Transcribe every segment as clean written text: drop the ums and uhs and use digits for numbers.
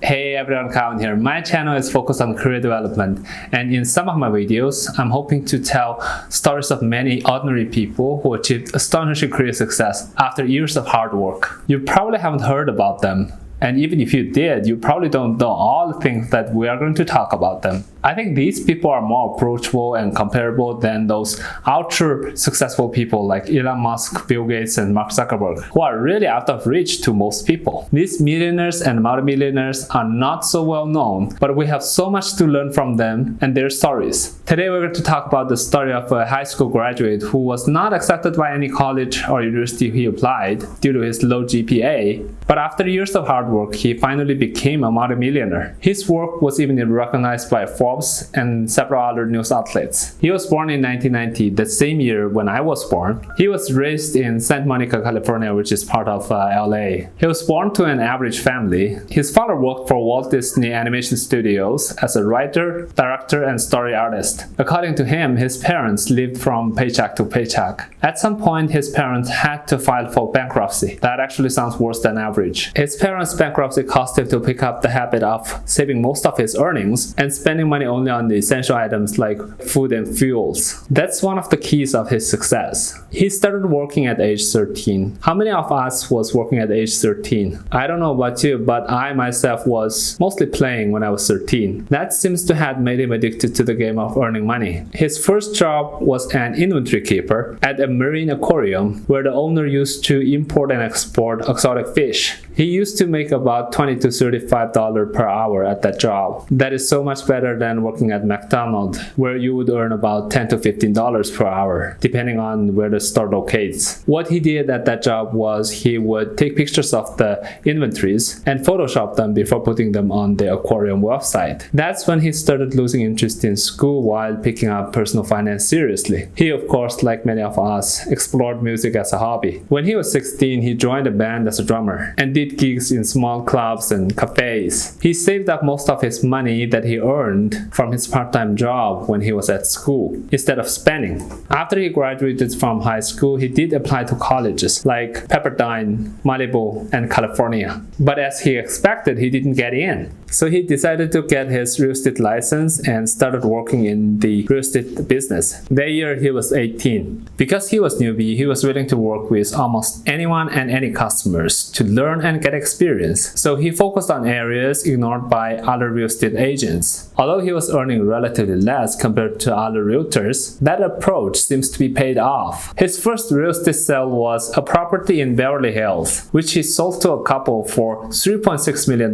Hey everyone, Kawan here. My channel is focused on career development, and in some of my videos, I'm hoping to tell stories of many ordinary people who achieved astonishing career success after years of hard work. You probably haven't heard about them, and even if you did, you probably don't know all the things that we are going to talk about them. I think these people are more approachable and comparable than those ultra successful people like Elon Musk, Bill Gates, and Mark Zuckerberg, who are really out of reach to most people. These millionaires and multimillionaires are not so well known, but we have so much to learn from them and their stories. Today we're going to talk about the story of a high school graduate who was not accepted by any college or university he applied due to his low GPA, but after years of hard work, he finally became a multimillionaire. His work was even recognized by Forbes and several other news outlets. He was born in 1990, the same year when I was born. He was raised in Santa Monica, California, which is part of LA. He was born to an average family. His father worked for Walt Disney Animation Studios as a writer, director, and story artist. According to him, his parents lived from paycheck to paycheck. At some point, his parents had to file for bankruptcy. That actually sounds worse than average. His parents' bankruptcy caused him to pick up the habit of saving most of his earnings and spending money only on the essential items like food and fuels. That's one of the keys of his success. He started working at age 13. How many of us was working at age 13? I don't know about you, but I myself was mostly playing when I was 13. That seems to have made him addicted to the game of earning money. His first job was an inventory keeper at a marine aquarium where the owner used to import and export exotic fish. He used to make about $20 to $35 per hour at that job. That is so much better than working at McDonald's, where you would earn about $10 to $15 per hour, depending on where the store locates. What he did at that job was he would take pictures of the inventories and Photoshop them before putting them on the aquarium website. That's when he started losing interest in school while picking up personal finance seriously. He, of course, like many of us, explored music as a hobby. When he was 16, he joined a band as a drummer and did gigs in small clubs and cafes. He saved up most of his money that he earned from his part-time job when he was at school, instead of spending. After he graduated from high school, he did apply to colleges like Pepperdine, Malibu, and California. But as he expected, he didn't get in. So he decided to get his real estate license and started working in the real estate business. That year he was 18. Because he was newbie, he was willing to work with almost anyone and any customers to learn and get experience. So he focused on areas ignored by other real estate agents. Although he was earning relatively less compared to other realtors, that approach seems to be paid off. His first real estate sale was a property in Beverly Hills, which he sold to a couple for $3.6 million.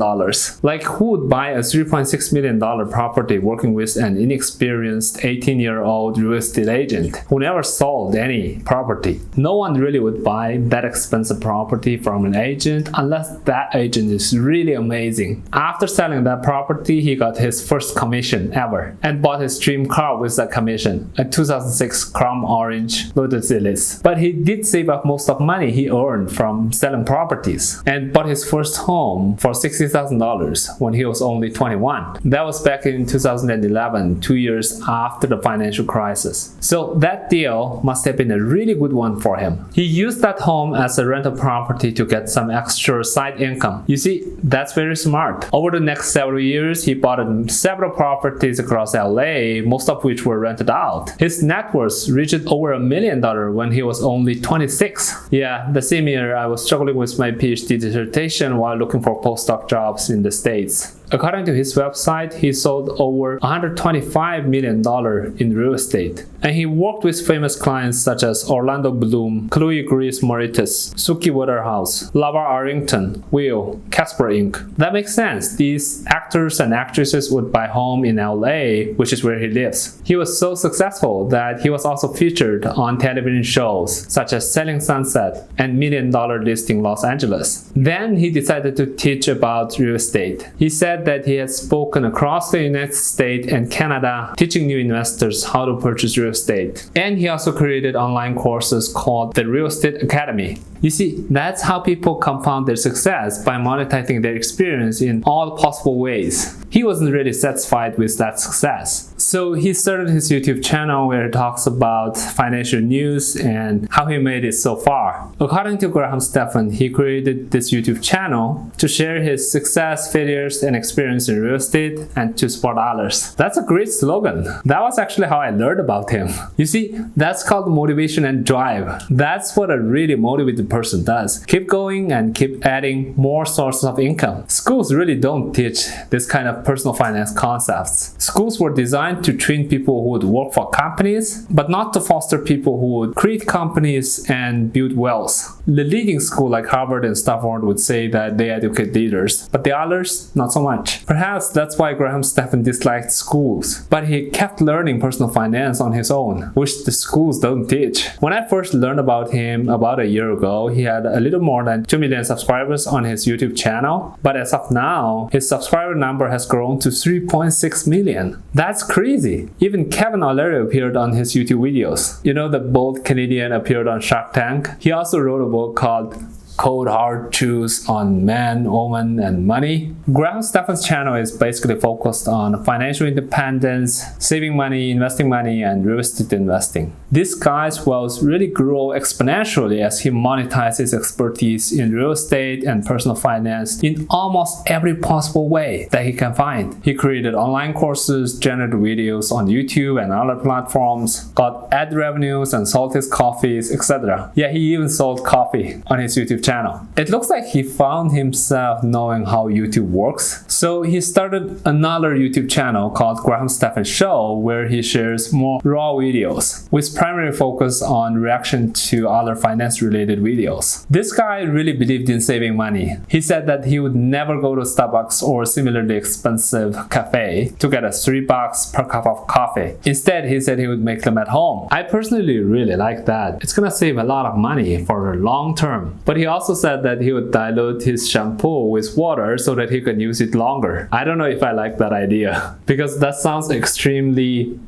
Like, who would buy a $3.6 million property working with an inexperienced 18-year-old real estate agent who never sold any property? No one really would buy that expensive property from an agent unless that agent is really amazing. After selling that property, he got his first commission ever and bought his dream car with that commission, a 2006 Chrome Orange Lotus Elise. But he did save up most of the money he earned from selling properties and bought his first home for $60,000 when he was only 21. That was back in 2011, 2 years after the financial crisis. So that deal must have been a really good one for him. He used that home as a rental property to get some extra side income. You see, that's very smart. Over the next several years, he bought several properties across LA, most of which were rented out. His net worth reached over $1 million when he was only 26. Yeah, the same year I was struggling with my PhD dissertation while looking for postdoc jobs in the States. According to his website, he sold over $125 million in real estate. And he worked with famous clients such as Orlando Bloom, Chloe Grace Moretz, Suki Waterhouse, Lava Arrington, Will, Casper Inc. That makes sense. These actors and actresses would buy home in LA, which is where he lives. He was so successful that he was also featured on television shows such as Selling Sunset and $1 Million Listing Los Angeles. Then he decided to teach about real estate. He said that he has spoken across the United States and Canada teaching new investors how to purchase real estate. And he also created online courses called the Real Estate Academy. You see, that's how people compound their success, by monetizing their experience in all possible ways. He wasn't really satisfied with that success. So he started his YouTube channel where he talks about financial news and how he made it so far. According to Graham Stephan, he created this YouTube channel to share his success, failures, and experience in real estate and to support others. That's a great slogan. That was actually how I learned about him. You see, that's called motivation and drive. That's what a really motivated person does. Keep going and keep adding more sources of income. Schools really don't teach this kind of personal finance concepts. Schools were designed to train people who would work for companies, but not to foster people who would create companies and build wealth. The leading school like Harvard and Stanford would say that they educate leaders, but the others, not so much. Perhaps that's why Graham Stephan disliked schools, but he kept learning personal finance on his own, which the schools don't teach. When I first learned about him about a year ago, he had a little more than 2 million subscribers on his YouTube channel, but as of now, his subscriber number has grown to 3.6 million. That's crazy. Even Kevin O'Leary appeared on his YouTube videos. You know, the bold Canadian appeared on Shark Tank. He also wrote a book called Cold Hard Truths on Man, Woman, and Money. Graham Stephan's channel is basically focused on financial independence, saving money, investing money, and real estate investing. This guy's wealth really grew exponentially as he monetized his expertise in real estate and personal finance in almost every possible way that he can find. He created online courses, generated videos on YouTube and other platforms, got ad revenues, and sold his coffees, etc. Yeah, he even sold coffee on his YouTube channel. It looks like he found himself knowing how YouTube works. So he started another YouTube channel called Graham Stephan Show, where he shares more raw videos with primary focus on reaction to other finance related videos. This guy really believed in saving money. He said that he would never go to Starbucks or similarly expensive cafe to get a $3 per cup of coffee. Instead, he said he would make them at home. I personally really like that. It's gonna save a lot of money for the long term. But he also said that he would dilute his shampoo with water so that he could use it longer. I don't know if I like that idea because that sounds extremely,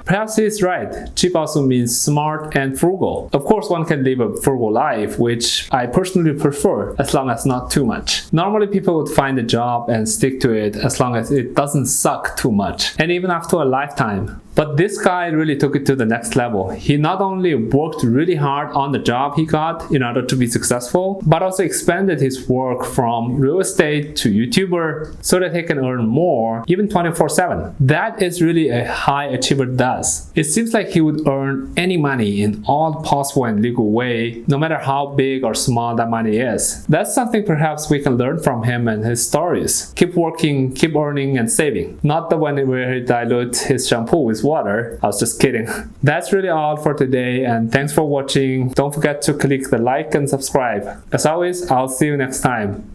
perhaps he's right. Cheap also means smart and frugal. Of course, one can live a frugal life, which I personally prefer, as long as not too much. Normally, people would find a job and stick to it as long as it doesn't suck too much, and even after a lifetime. But this guy really took it to the next level. He not only worked really hard on the job he got in order to be successful, but also expanded his work from real estate to YouTuber so that he can earn more, even 24/7. That is really a high achiever does. It seems like he would earn any money in all possible and legal way, no matter how big or small that money is. That's something perhaps we can learn from him and his stories. Keep working, keep earning, and saving. Not the one where he dilutes his shampoo with water. I was just kidding. That's really all for today, and thanks for watching. Don't forget to click the like and subscribe. As always, I'll see you next time.